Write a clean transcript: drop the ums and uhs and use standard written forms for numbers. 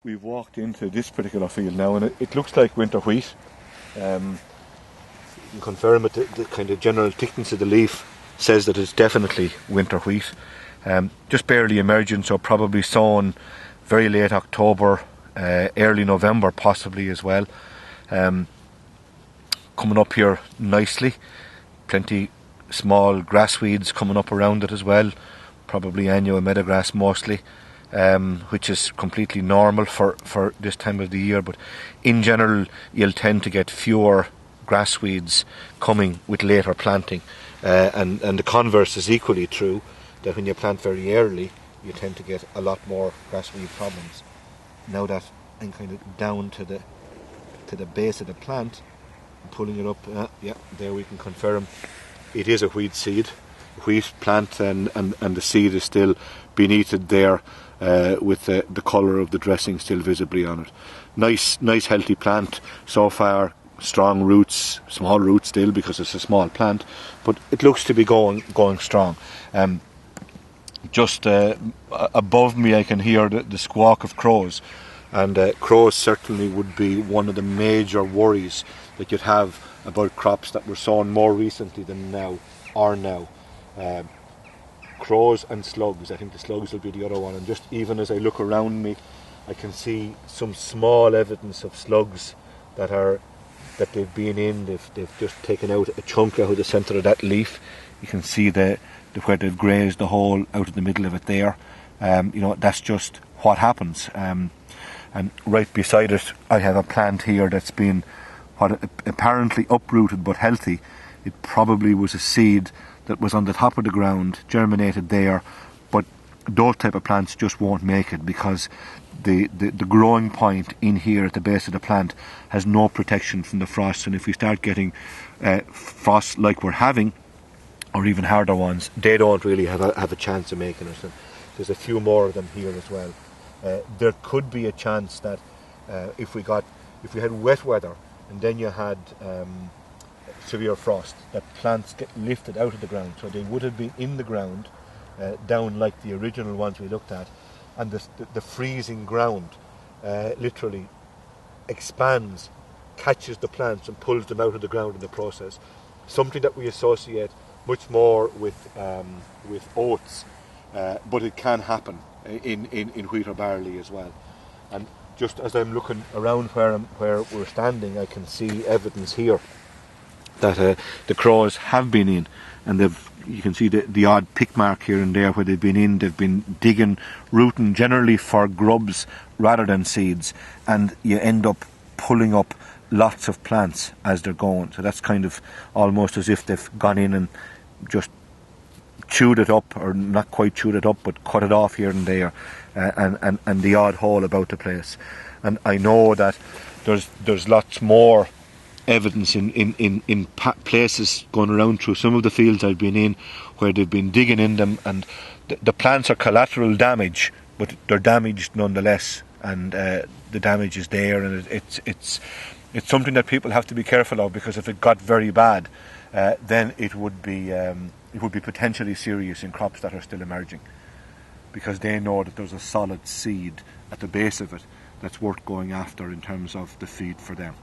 We've walked into this particular field now, and it looks like winter wheat. You can confirm it. The kind of general thickness of the leaf says that it's definitely winter wheat. Just barely emerging, so probably sown very late October, early November possibly as well. Coming up here nicely. Plenty small grass weeds coming up around it as well. Probably annual meadowgrass mostly. Which is completely normal for this time of the year, but in general you'll tend to get fewer grass weeds coming with later planting, and the converse is equally true, that when you plant very early you tend to get a lot more grass weed problems. Now that I'm kind of down to the base of the plant, I'm pulling it up, yeah, there we can confirm it is a wheat seed, wheat plant, and the seed is still beneath it there, with the colour of the dressing still visibly on it. Nice healthy plant so far. Strong roots, small roots still because it's a small plant, but it looks to be going strong. Just above me I can hear the squawk of crows, and crows certainly would be one of the major worries that you'd have about crops that were sown more recently than now. Crows and slugs. I think the slugs will be the other one, and just even as I look around me I can see some small evidence of slugs that they've been in. They've just taken out a chunk out of the centre of that leaf. You can see where they've grazed the hole out of the middle of it there. That's just what happens. And right beside it I have a plant here that's been apparently uprooted but healthy. It probably was a seed that was on the top of the ground, germinated there, but those type of plants just won't make it because the growing point in here at the base of the plant has no protection from the frost, and if we start getting frost like we're having, or even harder ones, they don't really have a chance of making it. And there's a few more of them here as well. There could be a chance that if we had wet weather and then you had severe frost, that plants get lifted out of the ground, so they would have been in the ground down like the original ones we looked at, and the freezing ground literally expands, catches the plants and pulls them out of the ground in the process. Something that we associate much more with oats, but it can happen in wheat or barley as well. And just as I'm looking around where we're standing, I can see evidence here that the crows have been in, and you can see the odd pick mark here and there where they've been in. They've been digging, rooting generally for grubs rather than seeds, and you end up pulling up lots of plants as they're going. So that's kind of almost as if they've gone in and just chewed it up, or not quite chewed it up, but cut it off here and there, and the odd hole about the place. And I know that there's lots more evidence in places going around through some of the fields I've been in where they've been digging in them, and the plants are collateral damage, but they're damaged nonetheless, and the damage is there, and it's something that people have to be careful of, because if it got very bad, then it would be potentially serious in crops that are still emerging, because they know that there's a solid seed at the base of it that's worth going after in terms of the feed for them.